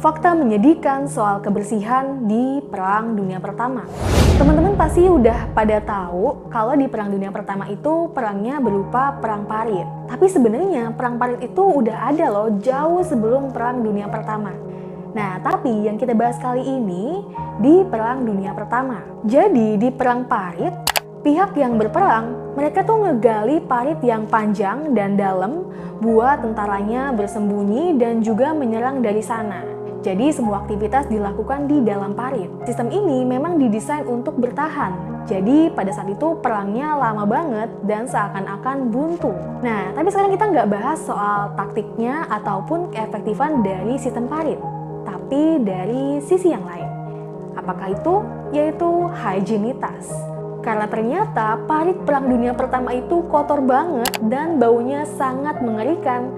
fakta menyedihkan soal kebersihan di Perang Dunia Pertama. Teman-teman pasti udah pada tahu kalau di Perang Dunia Pertama itu perangnya berupa perang parit. Tapi sebenarnya perang parit itu udah ada loh jauh sebelum Perang Dunia Pertama. Nah, tapi yang kita bahas kali ini di Perang Dunia Pertama. Jadi di Perang Parit, pihak yang berperang, mereka tuh ngegali parit yang panjang dan dalam buat tentaranya bersembunyi dan juga menyerang dari sana. Jadi semua aktivitas dilakukan di dalam parit. Sistem ini memang didesain untuk bertahan. Jadi pada saat itu perangnya lama banget dan seakan-akan buntu. Nah, tapi sekarang kita nggak bahas soal taktiknya ataupun keefektifan dari sistem parit. Tapi dari sisi yang lain. Apakah itu? Yaitu higienitas. Karena ternyata parit Perang Dunia Pertama itu kotor banget dan baunya sangat mengerikan.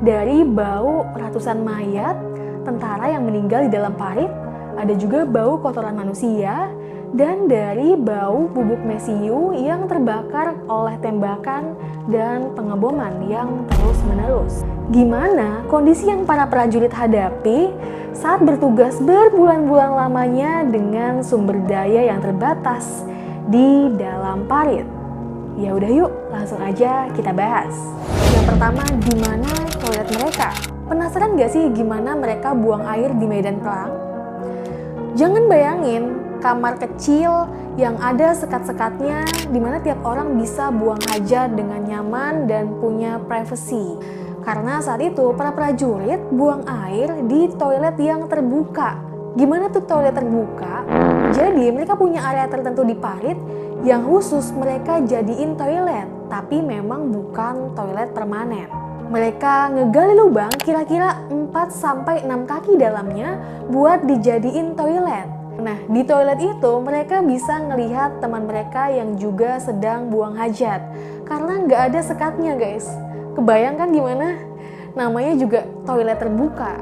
Dari bau ratusan mayat, tentara yang meninggal di dalam parit, ada juga bau kotoran manusia, dan dari bau bubuk mesiu yang terbakar oleh tembakan dan pengeboman yang terus-menerus. Gimana kondisi yang para prajurit hadapi saat bertugas berbulan-bulan lamanya dengan sumber daya yang terbatas di dalam parit? Ya udah yuk, langsung aja kita bahas. Yang pertama, gimana toilet mereka? Penasaran gak sih gimana mereka buang air di medan perang? Jangan bayangin kamar kecil yang ada sekat-sekatnya di mana tiap orang bisa buang hajat dengan nyaman dan punya privacy. Karena saat itu para prajurit buang air di toilet yang terbuka. Gimana tuh toilet terbuka? Jadi mereka punya area tertentu di parit yang khusus mereka jadiin toilet, tapi memang bukan toilet permanen. Mereka ngegali lubang kira-kira 4-6 kaki dalamnya buat dijadiin toilet. Nah, di toilet itu mereka bisa ngelihat teman mereka yang juga sedang buang hajat. Karena nggak ada sekatnya guys. Kebayangkan gimana? Namanya juga toilet terbuka.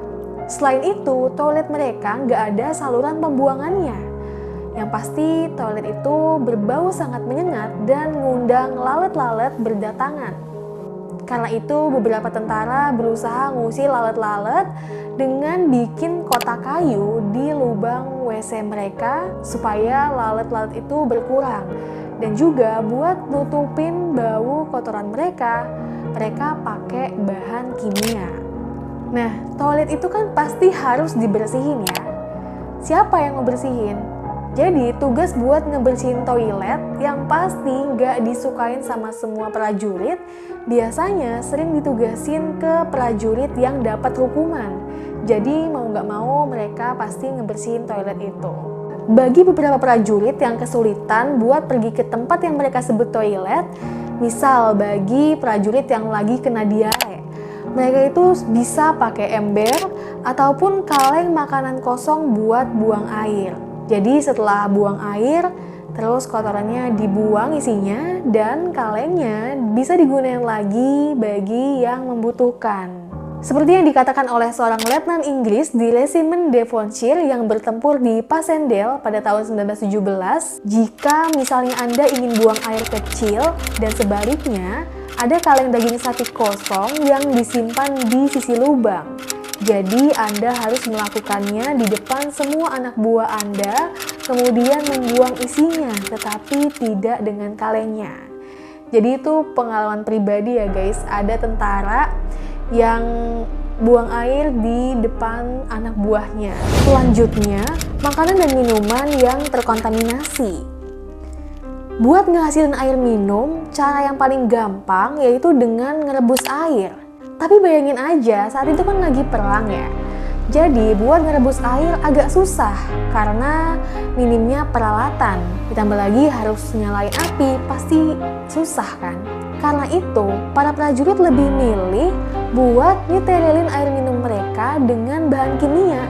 Selain itu, toilet mereka nggak ada saluran pembuangannya. Yang pasti toilet itu berbau sangat menyengat dan ngundang lalat-lalat berdatangan. Karena itu beberapa tentara berusaha ngusir lalat-lalat dengan bikin kotak kayu di lubang WC mereka supaya lalat-lalat itu berkurang. Dan juga buat nutupin bau kotoran mereka pakai bahan kimia. Nah, toilet itu kan pasti harus dibersihin ya. Siapa yang ngebersihin? Jadi tugas buat ngebersihin toilet yang pasti nggak disukain sama semua prajurit, biasanya sering ditugasin ke prajurit yang dapat hukuman. Jadi mau nggak mau mereka pasti ngebersihin toilet itu. Bagi beberapa prajurit yang kesulitan buat pergi ke tempat yang mereka sebut toilet, misal bagi prajurit yang lagi kena diare, mereka itu bisa pakai ember ataupun kaleng makanan kosong buat buang air. Jadi setelah buang air, terus kotorannya dibuang isinya dan kalengnya bisa digunakan lagi bagi yang membutuhkan. Seperti yang dikatakan oleh seorang letnan Inggris di Resimen Devonshire yang bertempur di Passendale pada tahun 1917, jika misalnya Anda ingin buang air kecil dan sebaliknya, ada kaleng daging sapi kosong yang disimpan di sisi lubang. Jadi Anda harus melakukannya di depan semua anak buah Anda, kemudian membuang isinya, tetapi tidak dengan kalengnya. Jadi itu pengalaman pribadi ya guys, ada tentara yang buang air di depan anak buahnya. Selanjutnya, makanan dan minuman yang terkontaminasi. Buat ngehasilin air minum, cara yang paling gampang yaitu dengan ngerebus air. Tapi bayangin aja, saat itu kan lagi perang ya. Jadi buat ngerebus air agak susah karena minimnya peralatan. Ditambah lagi harus nyalain api, pasti susah kan. Karena itu, para prajurit lebih milih buat nyiterilin air minum mereka dengan bahan kimia,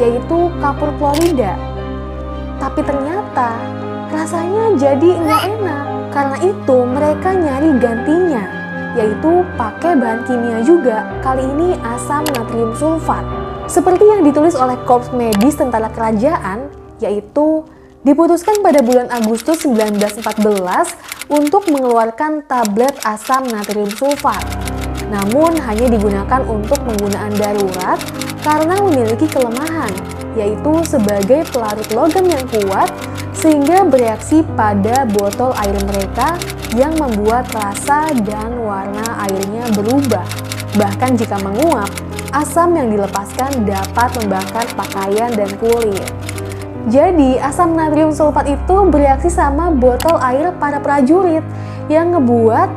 yaitu kapur klorida. Tapi ternyata rasanya jadi nggak enak. Karena itu mereka nyari gantinya, yaitu pakai bahan kimia juga, kali ini asam natrium sulfat. Seperti yang ditulis oleh Korps Medis Tentara Kerajaan, yaitu diputuskan pada bulan Agustus 1914 untuk mengeluarkan tablet asam natrium sulfat. Namun hanya digunakan untuk penggunaan darurat karena memiliki kelemahan, yaitu sebagai pelarut logam yang kuat sehingga bereaksi pada botol air mereka yang membuat rasa dan warna airnya berubah. Bahkan jika menguap, asam yang dilepaskan dapat membakar pakaian dan kulit. Jadi, asam natrium sulfat itu bereaksi sama botol air para prajurit yang ngebuat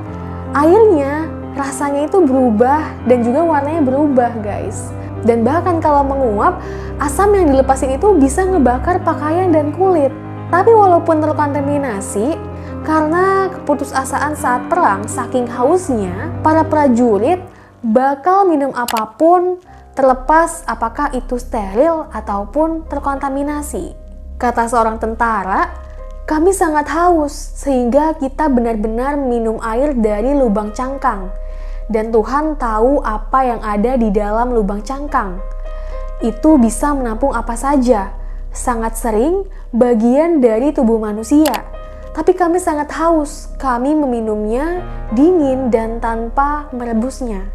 airnya rasanya itu berubah dan juga warnanya berubah, guys. Dan bahkan kalau menguap, asam yang dilepasin itu bisa ngebakar pakaian dan kulit. Tapi walaupun terkontaminasi, karena keputusasaan saat perang saking hausnya, para prajurit bakal minum apapun terlepas apakah itu steril ataupun terkontaminasi. Kata seorang tentara, kami sangat haus sehingga kita benar-benar minum air dari lubang cangkang. Dan Tuhan tahu apa yang ada di dalam lubang cangkang. Itu bisa menampung apa saja. Sangat sering bagian dari tubuh manusia. Tapi kami sangat haus, kami meminumnya dingin dan tanpa merebusnya.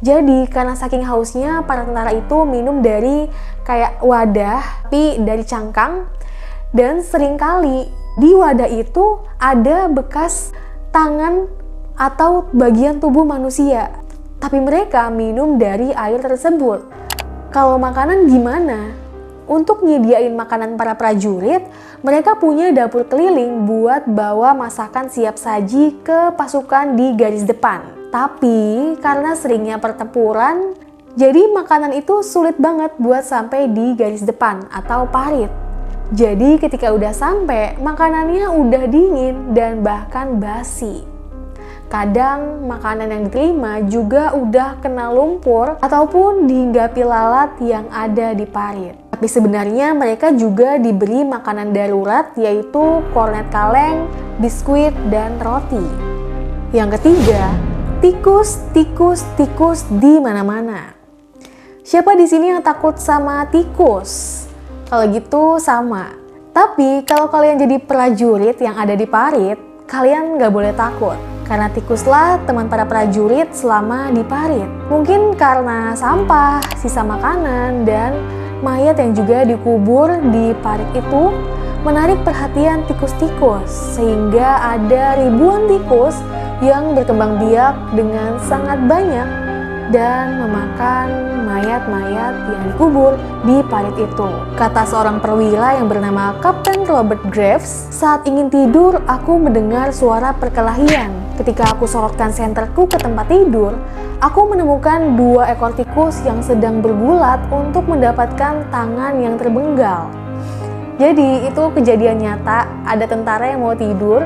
Jadi karena saking hausnya, para tentara itu minum dari kayak wadah, tapi dari cangkang. Dan seringkali di wadah itu ada bekas tangan atau bagian tubuh manusia. Tapi mereka minum dari air tersebut. Kalau makanan gimana? Untuk nyediain makanan para prajurit, mereka punya dapur keliling buat bawa masakan siap saji ke pasukan di garis depan. Tapi karena seringnya pertempuran, jadi makanan itu sulit banget buat sampai di garis depan atau parit. Jadi ketika udah sampai, makanannya udah dingin dan bahkan basi. Kadang makanan yang diterima juga udah kena lumpur ataupun dihinggapi lalat yang ada di parit. Tapi sebenarnya mereka juga diberi makanan darurat, yaitu kornet kaleng, biskuit, dan roti. Yang ketiga, tikus di mana-mana. Siapa di sini yang takut sama tikus? Kalau gitu sama. Tapi kalau kalian jadi prajurit yang ada di parit, kalian nggak boleh takut. Karena tikuslah teman para prajurit selama di parit. Mungkin karena sampah, sisa makanan, dan mayat yang juga dikubur di parit itu menarik perhatian tikus-tikus. Sehingga ada ribuan tikus yang berkembang biak dengan sangat banyak dan memakan mayat-mayat yang dikubur di parit itu. Kata seorang perwira yang bernama Kapten Robert Graves, saat ingin tidur aku mendengar suara perkelahian. Ketika aku sorotkan senterku ke tempat tidur, aku menemukan 2 ekor tikus yang sedang bergulat untuk mendapatkan tangan yang terbenggal. Jadi itu kejadian nyata, ada tentara yang mau tidur,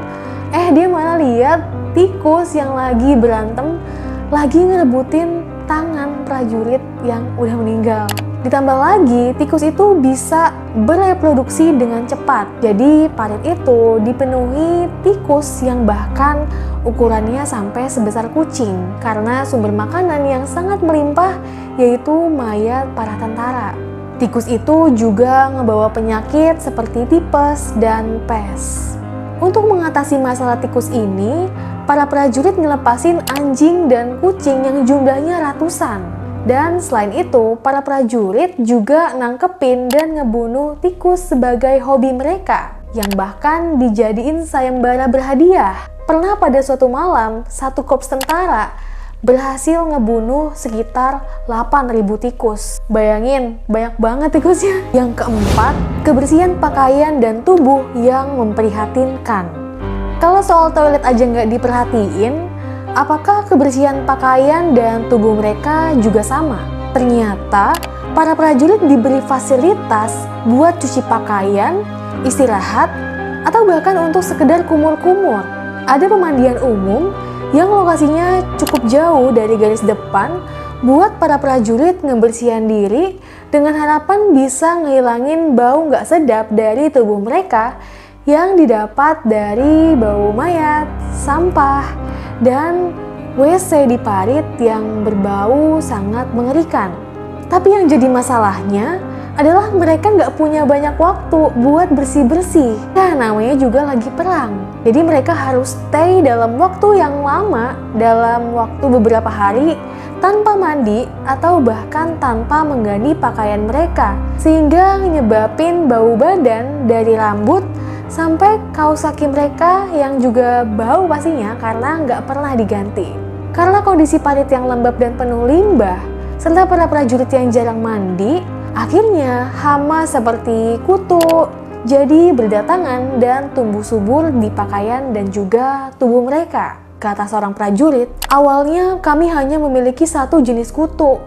dia malah lihat tikus yang lagi berantem, lagi ngerebutin tangan prajurit yang udah meninggal. Ditambah lagi, tikus itu bisa bereproduksi dengan cepat. Jadi parit itu dipenuhi tikus yang bahkan ukurannya sampai sebesar kucing karena sumber makanan yang sangat melimpah, yaitu mayat para tentara. Tikus itu juga ngebawa penyakit seperti tipes dan pes. Untuk mengatasi masalah tikus ini, para prajurit ngelepasin anjing dan kucing yang jumlahnya ratusan. Dan selain itu, para prajurit juga nangkepin dan ngebunuh tikus sebagai hobi mereka, yang bahkan dijadiin sayembara berhadiah. Pernah pada suatu malam, satu korps tentara berhasil ngebunuh sekitar 8.000 tikus. Bayangin, banyak banget tikusnya. Yang keempat, kebersihan pakaian dan tubuh yang memprihatinkan. Kalau soal toilet aja nggak diperhatiin, apakah kebersihan pakaian dan tubuh mereka juga sama? Ternyata, para prajurit diberi fasilitas buat cuci pakaian, istirahat, atau bahkan untuk sekedar kumur-kumur. Ada pemandian umum yang lokasinya cukup jauh dari garis depan buat para prajurit ngebersihan diri dengan harapan bisa ngehilangin bau nggak sedap dari tubuh mereka yang didapat dari bau mayat, sampah, dan WC di parit yang berbau sangat mengerikan. Tapi yang jadi masalahnya adalah mereka nggak punya banyak waktu buat bersih-bersih. Ya, namanya juga lagi perang. Jadi mereka harus stay dalam waktu yang lama, dalam waktu beberapa hari, tanpa mandi atau bahkan tanpa mengganti pakaian mereka, sehingga nyebabin bau badan dari rambut sampai kaos kaki mereka yang juga bau pastinya karena nggak pernah diganti. Karena kondisi parit yang lembab dan penuh limbah, serta para prajurit yang jarang mandi, akhirnya hama seperti kutu jadi berdatangan dan tumbuh subur di pakaian dan juga tubuh mereka. Kata seorang prajurit, awalnya kami hanya memiliki satu jenis kutu,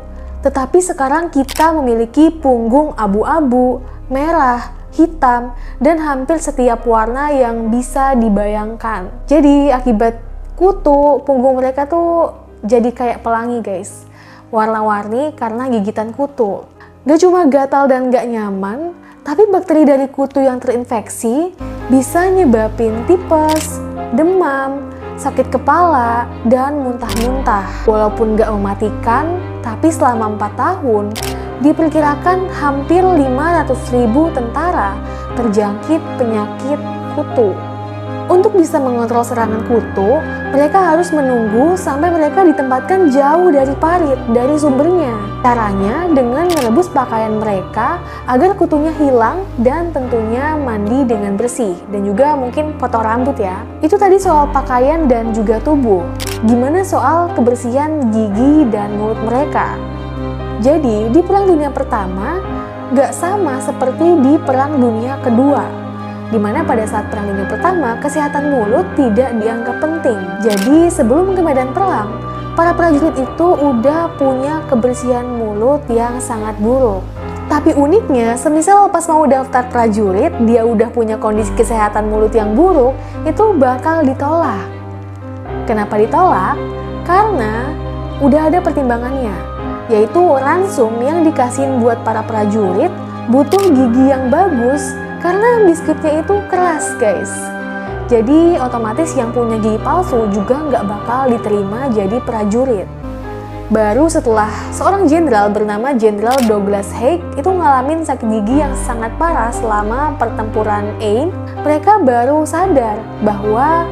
tetapi sekarang kita memiliki punggung abu-abu, merah, hitam, dan hampir setiap warna yang bisa dibayangkan. Jadi akibat kutu, punggung mereka tuh jadi kayak pelangi guys. Warna-warni karena gigitan kutu. Gak cuma gatal dan gak nyaman, tapi bakteri dari kutu yang terinfeksi bisa nyebabin tipes, demam, sakit kepala, dan muntah-muntah. Walaupun gak mematikan, tapi selama 4 tahun, diperkirakan hampir 500.000 tentara terjangkit penyakit kutu. Untuk bisa mengontrol serangan kutu, mereka harus menunggu sampai mereka ditempatkan jauh dari parit, dari sumbernya. Caranya dengan merebus pakaian mereka agar kutunya hilang dan tentunya mandi dengan bersih. Dan juga mungkin potong rambut ya. Itu tadi soal pakaian dan juga tubuh. Gimana soal kebersihan gigi dan mulut mereka? Jadi di Perang Dunia Pertama gak sama seperti di Perang Dunia Kedua, di mana pada saat Perang Dunia Pertama, kesehatan mulut tidak dianggap penting. Jadi sebelum ke medan perang, para prajurit itu udah punya kebersihan mulut yang sangat buruk. Tapi uniknya, semisal pas mau daftar prajurit, dia udah punya kondisi kesehatan mulut yang buruk, itu bakal ditolak. Kenapa ditolak? Karena udah ada pertimbangannya, yaitu ransum yang dikasihin buat para prajurit butuh gigi yang bagus, karena biskuitnya itu keras guys. Jadi otomatis yang punya gigi palsu juga nggak bakal diterima jadi prajurit. Baru setelah seorang jenderal bernama Jenderal Douglas Haig itu ngalamin sakit gigi yang sangat parah selama pertempuran Aisne, mereka baru sadar bahwa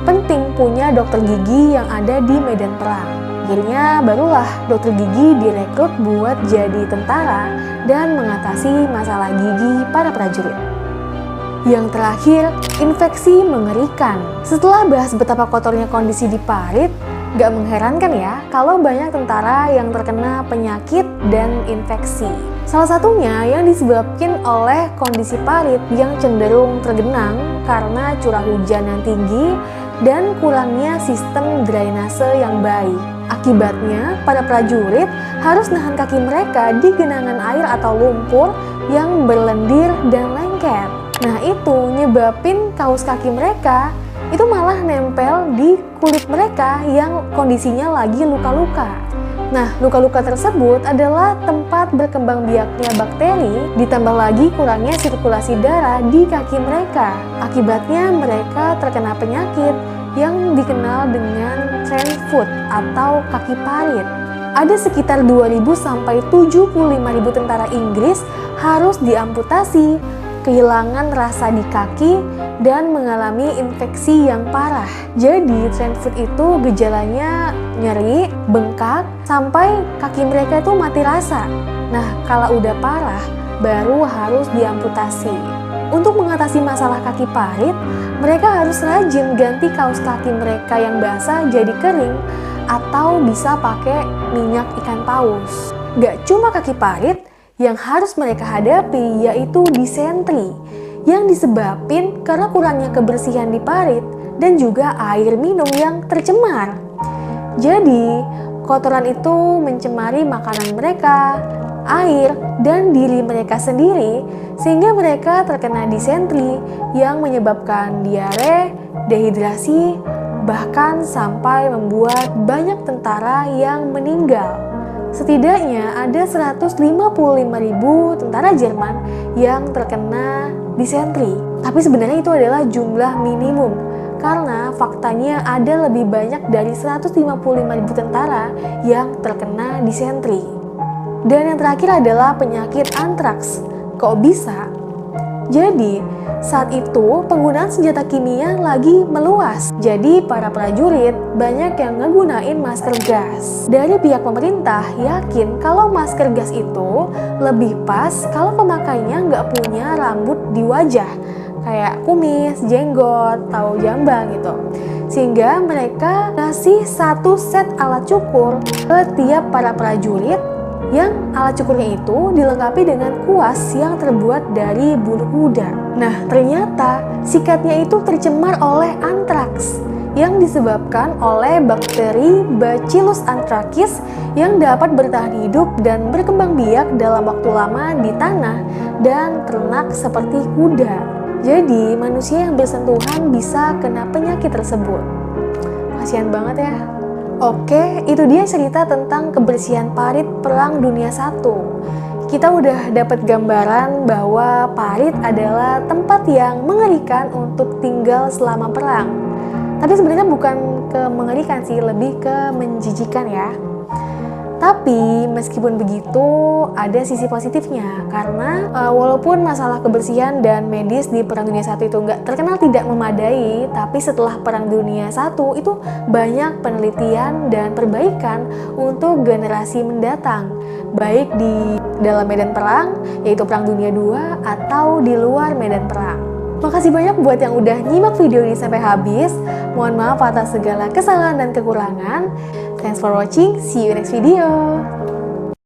penting punya dokter gigi yang ada di medan perang. Akhirnya barulah dokter gigi direkrut buat jadi tentara dan mengatasi masalah gigi para prajurit. Yang terakhir, infeksi mengerikan. Setelah bahas betapa kotornya kondisi di parit, gak mengherankan ya kalau banyak tentara yang terkena penyakit dan infeksi. Salah satunya yang disebabkan oleh kondisi parit yang cenderung tergenang karena curah hujan yang tinggi dan kurangnya sistem drainase yang baik. Akibatnya, para prajurit harus nahan kaki mereka di genangan air atau lumpur yang berlendir dan lengket. Nah itu nyebabin kaos kaki mereka itu malah nempel di kulit mereka yang kondisinya lagi luka-luka. Nah, luka-luka tersebut adalah tempat berkembang biaknya bakteri, ditambah lagi kurangnya sirkulasi darah di kaki mereka. Akibatnya mereka terkena penyakit yang dikenal dengan trend foot atau kaki parit. Ada sekitar 2.000 sampai 75.000 tentara Inggris harus diamputasi, kehilangan rasa di kaki, dan mengalami infeksi yang parah. Jadi trend foot itu gejalanya nyeri, bengkak, sampai kaki mereka itu mati rasa. Nah, kalau udah parah, baru harus diamputasi. Untuk mengatasi masalah kaki parit, mereka harus rajin ganti kaos kaki mereka yang basah jadi kering, atau bisa pakai minyak ikan paus. Gak cuma kaki parit, yang harus mereka hadapi yaitu disentri yang disebabkan karena kurangnya kebersihan di parit dan juga air minum yang tercemar. Jadi, kotoran itu mencemari makanan mereka, air, dan diri mereka sendiri sehingga mereka terkena disentri yang menyebabkan diare, dehidrasi, bahkan sampai membuat banyak tentara yang meninggal. Setidaknya ada 155.000 tentara Jerman yang terkena disentri. Tapi sebenarnya itu adalah jumlah minimum, karena faktanya ada lebih banyak dari 155.000 tentara yang terkena disentri. Dan yang terakhir adalah penyakit antraks. Kok bisa? Jadi, saat itu penggunaan senjata kimia lagi meluas. Jadi, para prajurit banyak yang ngegunain masker gas. Dari pihak pemerintah yakin kalau masker gas itu lebih pas kalau pemakainya nggak punya rambut di wajah, kayak kumis, jenggot, atau jambang gitu. Sehingga mereka ngasih satu set alat cukur ke tiap para prajurit, yang alat cukurnya itu dilengkapi dengan kuas yang terbuat dari bulu kuda. Nah, ternyata sikatnya itu tercemar oleh antraks yang disebabkan oleh bakteri Bacillus anthracis yang dapat bertahan hidup dan berkembang biak dalam waktu lama di tanah dan ternak seperti kuda. Jadi, manusia yang bersentuhan bisa kena penyakit tersebut. Kasian banget ya. Oke, itu dia cerita tentang kebersihan parit Perang Dunia I. Kita udah dapat gambaran bahwa parit adalah tempat yang mengerikan untuk tinggal selama perang. Tapi sebenarnya bukan ke mengerikan sih, lebih ke menjijikan ya. Tapi meskipun begitu ada sisi positifnya, karena walaupun masalah kebersihan dan medis di Perang Dunia I itu nggak terkenal tidak memadai, tapi setelah Perang Dunia I itu banyak penelitian dan perbaikan untuk generasi mendatang, baik di dalam medan perang, yaitu Perang Dunia II, atau di luar medan perang. Makasih banyak buat yang udah nyimak video ini sampai habis. Mohon maaf atas segala kesalahan dan kekurangan. Thanks for watching, see you next video.